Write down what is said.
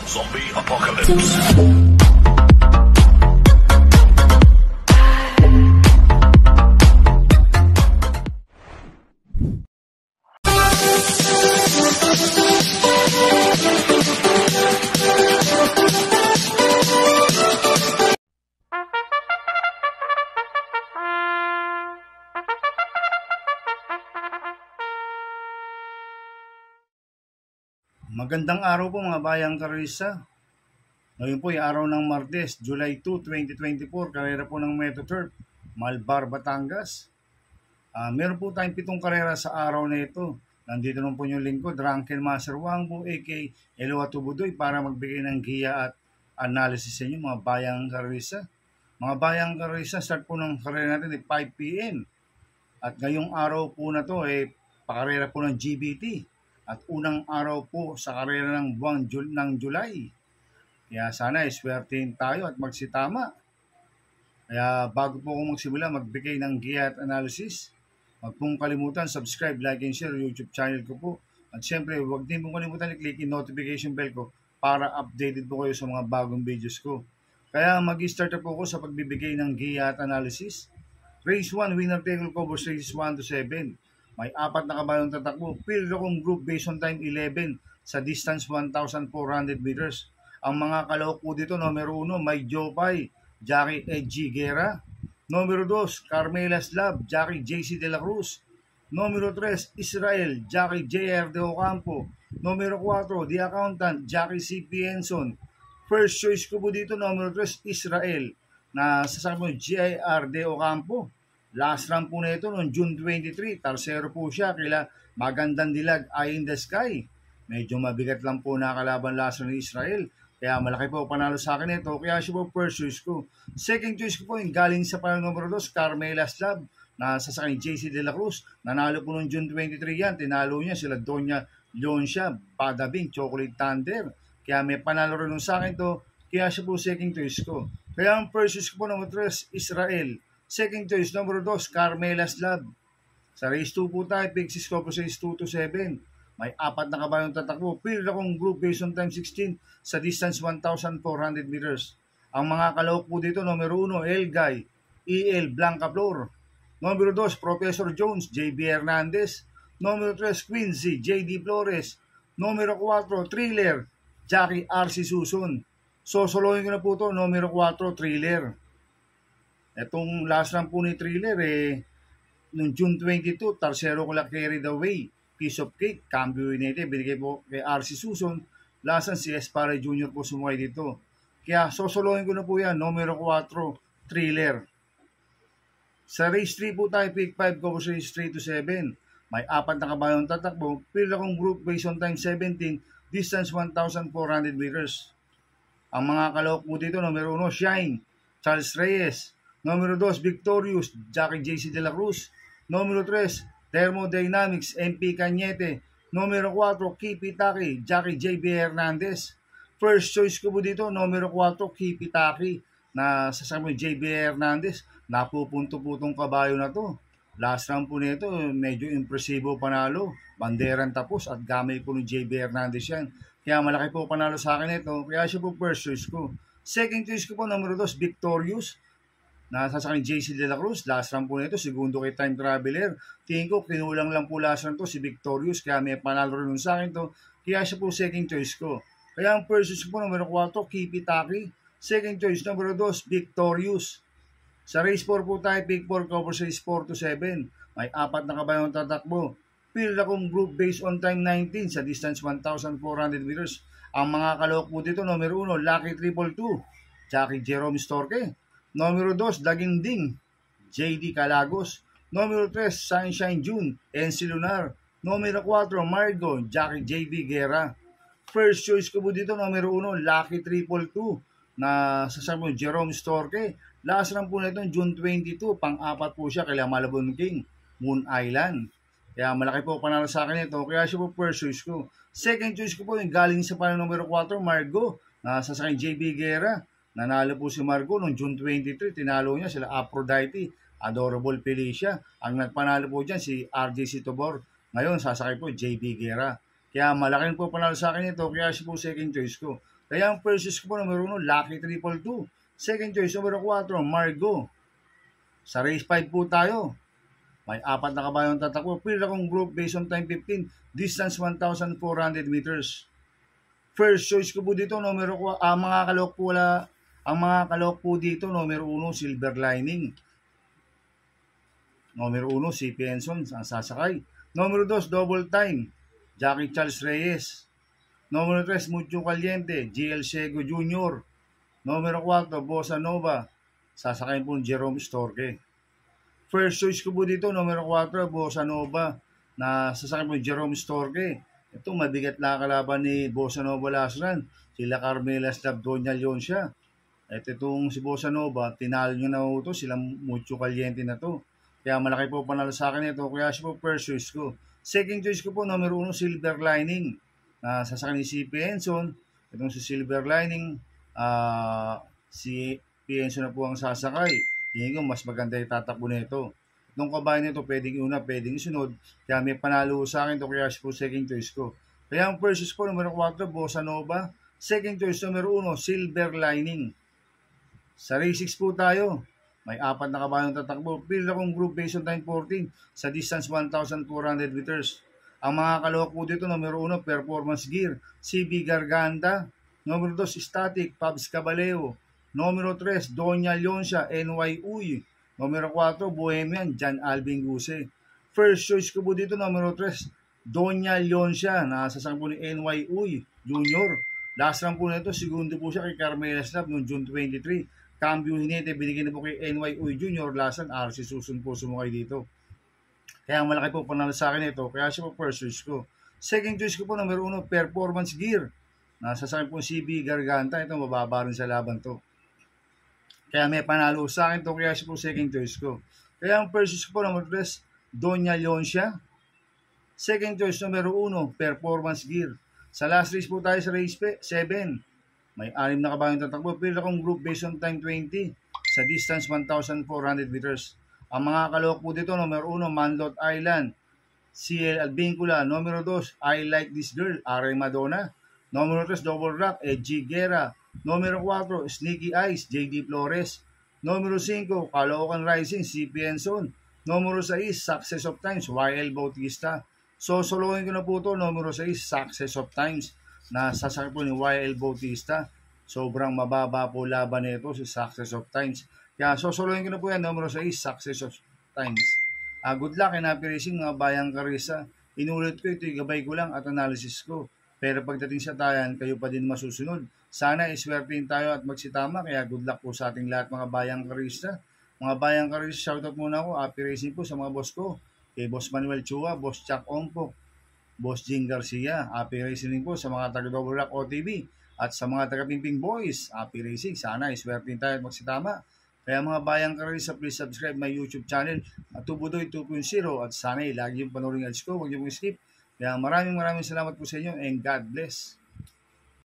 Zombie Apocalypse. Magandang araw po mga bayang karisa. Ngayon po ay araw ng Martes, July 2, 2024, karera po ng MetroTurf, Malbar, Batangas. Meron po tayong 7 karera sa araw na ito. Nandito naman po yung lingkod, Drunken Master Wang po, aka Eloa Tubudoy, para magbigay ng giya at analysis sa inyo mga bayang karisa. Mga bayang karisa, start po ng karera natin ay 5 p.m. At ngayong araw po na to ay pakarera po ng GBT. At unang araw po sa karera ng buwan ng July. Kaya sana iswertein tayo at magsitama. Kaya bago po ako magsimula, magbigay ng giya at analysis. Huwag pong kalimutan, subscribe, like, and share YouTube channel ko po. At syempre, huwag din pong kalimutan i-click yung notification bell ko para updated po kayo sa mga bagong videos ko. Kaya mag-start po ako sa pagbibigay ng giya at analysis. Race 1, winner take all covers races 1 to 7. May 4 na kabayong tatakbo. Field akong group based on time 11 sa distance 1,400 meters. Ang mga kalahok po dito, numero 1, Mike Jopay, Jackie Edgy Guerra. Numero 2, Carmela Slab, Jackie JC De La Cruz. Numero 3, Israel, Jackie JR De Ocampo. Numero 4, The Accountant, Jackie C. Pienson. First choice ko po dito, numero 3, Israel, na sasama mo JR De Ocampo. Last run po na ito noong June 23, tarsero po siya, kila Magandang Dilag, Eye in the Sky. Medyo mabigat lang po nakalaban last run ni Israel, kaya malaki po panalo sa akin ito, kaya siya po first choice ko. Second choice ko po yung galing sa panalo numero 2, Carmela Slab, na sasakay JC De La Cruz. Nanalo po noong June 23 yan, tinalo niya sila Doña Leoncia, Badabing, Chocolate Thunder. Kaya may panalo rin sa akin to, kaya siya po second choice ko. Kaya ang first choice ko po numero 3, Israel. Second choice, number 2, Carmela Slab. Sa race 2 po tayo, Pixis ko po sa race 2 to 7. May 4 na kabayong tatakbo. Field akong group based on time 16 sa distance 1,400 meters. Ang mga kalahok po dito, numero 1, Elgay, EL Blanca Flor. Numero 2, Professor Jones, JB Hernandez. Numero 3, Quincy, JD Flores. Numero 4, Thriller, Jackie RC Susun. Sosolohin ko na po ito, numero 4, Thriller. Itong last run po ni Thriller, noong June 22, tarsero ko lang carried away. Piece of cake, cambio United, binigay po kay RC Susun. Last run si Espare Jr. po sumukay dito. Kaya sosolohin ko na po yan, numero 4, Thriller. Sa race 3 po tayo, pick 5 ko po sa race 3 to 7. May 4 na kabayong tatakbo. Field akong group based on time 17, distance 1,400 meters. Ang mga kalahok po dito, numero 1, Shine, Charles Reyes. Numero 2, Victorious, Jackie JC De La Cruz. Numero 3, Thermodynamics, MP Cañete. Numero 4, Kipi Taki, Jackie JB Hernandez. First choice ko po dito, numero 4, Kipi Taki, na sasama JB Hernandez. Napupunto po itong kabayo na to. Last round po nito, medyo impresibo panalo. Banderan tapos at gamay po ni JB Hernandez yan. Kaya malaki po panalo sa akin ito. Kaya siya po first choice ko. Second choice ko po, numero 2, Victorious, na sasakay JC De La Cruz. Last run po na ito, segundo kay Time Traveler. Tingin ko, kinulang lang po last run to si Victorious, kaya may panalo rin sa akin to. Kaya siya po second choice ko. Kaya ang first choice po, numero 4, Kipi Taki. Second choice, numero 2, Victorious. Sa race 4 po tayo, pick 4 cover sa race 4 to 7. May 4 na kabayong tatakbo. Field akong group based on time 19 sa distance 1,400 meters. Ang mga kalahok po dito, numero 1, Lucky 222, Jackie Jerome Storke. Numero 2, Daginding, JD Calagos. Numero 3, Sunshine June, NC Lunar. Numero 4, Margo, Jackie JB Guerra. First choice ko po dito, numero 1, Lucky 222, na sasama mo Jerome Storke. Last run po na ito, June 22, pang-4 po siya kay Malabon King, Moon Island. Kaya malaki po panalo sa akin ito, kaya siya po first choice ko. Second choice ko po yung galing sa panalo numero 4, Margo, na sasakay JB Guerra. Nanalo po si Margo noong June 23, tinalo niya sila Aphrodite, Adorable Felicia. Ang nagpanalo po dyan si RJC Tobor. Ngayon sasakay po JB Guerra. Kaya malaking po panalo sa akin ito, kaya siya po second choice ko. Kaya ang first choice ko po, numero 1, Lucky 222. Second choice, numero 4, Margo. Sa race 5 po tayo. May 4 na kabayong tatakbo. Pila kong group based on time 15, distance 1,400 meters. First choice ko po dito, numero ko, mga kalok po ang mga kalok po dito, numero 1, Silver Lining. Numero 1, si Penson, ang sasakay. Numero 2, Double Time, Jackie Charles Reyes. Numero 3, Mucho Caliente, GL Sego Jr. Numero 4, Bossa Nova, sasakayin po Jerome Storke. First choice ko po dito, numero 4, Bossa Nova, na sasakyan po Jerome Storke. Ito, mabigat na kalaban ni Bossa Nova last run. Sila Carmela Stab, Doña Leoncia. At itong si Bossa Nova, tinalo nyo na ito, silang Mucho Caliente na to. Kaya malaki po panalo sa akin ito, kaya siya po first choice ko. Second choice ko po, numero 1, Silver Lining, na sasakyan ni si Penson. Itong si Silver Lining, si Penson na po ang sasakay. Tingin ko mas maganda yung tatakbo nito. Itong kabayan nito, pwedeng una, pwedeng isunod. Kaya may panalo sa akin ito, kaya siya po second choice ko. Kaya ang first choice ko, numero 4, Bossa Nova. Second choice, numero 1, Silver Lining. Sa race 6 po tayo. May 4 na kabayang tatakbo. Pila kong group based on time 14 sa distance 1,400 meters. Ang mga kalawak po dito, numero 1, Performance Gear, CB Garganta. Numero 2, Static, Pabs Caballeo. Numero 3, Doña Leoncia, NY Uy. Numero 4, Bohemian, John Alvin Guse. First choice ko po dito, numero 3, Doña Leoncia, nasasang po ni NY Uy Jr. Last run po nito, segundo po siya kay Carmela Snap noong June 23. Cambio Hinete, binigyan na po kay NY Uy Jr. Last run, RC Susun po sumukay dito. Kaya malaki po panalo sa akin ito, kaya siya po first choice ko. Second choice ko po, numero 1, Performance Gear. Nasasakyan po CB Garganta, ito mababa rin sa laban to. Kaya may panalo sa akin to, kaya siya po second choice ko. Kaya ang first choice ko po, numero 3, Doña Leoncia. Second choice, numero 1, Performance Gear. Sa last race po tayo sa race 7. May 6 na kabayang tatakbo. Pila kong group based on time 20 sa distance 1,400 meters. Ang mga kalawak po dito, numero 1, Manlot Island, CL Albincula. Numero 2, I Like This Girl, R.A. Madonna. Numero 3, Double Rock, Edgy Guerra. Numero 4, Sneaky Eyes, J.D. Flores. Numero 5, Caloocan Rising, C. Penson. Numero 6, Success of Times, Y.L. Bautista. So, soloin ko na po ito, numero 6, Success of Times, na sasakay po ni Y.L. Bautista. Sobrang mababa po laban nito si Success of Times. Kaya soloin ko na po yan, numero 6, Success of Times. Good luck and happy racing mga bayang Karisa. Inulit ko ito, gabay ko lang at analysis ko. Pero pagdating sa tayan, kayo pa din masusunod. Sana iswertein tayo at magsitama. Kaya good luck po sa ating lahat mga bayang Karista. Mga bayang Karista, shoutout muna ako. Happy racing po sa mga boss ko. Kay Boss Manuel Chua, Boss Chuck Ompo, Boss Jing Garcia. Happy racing po sa mga taga-Double Rock OTV. At sa mga taga-Pimping Boys, happy racing. Sana iswertein tayo at magsitama. Kaya mga bayang Karista, please subscribe my YouTube channel at Tubudoy 2.0. At sana lagi yung panoorin ads ko. Huwag niyo pong skip. Kaya maraming salamat po sa inyo and God bless.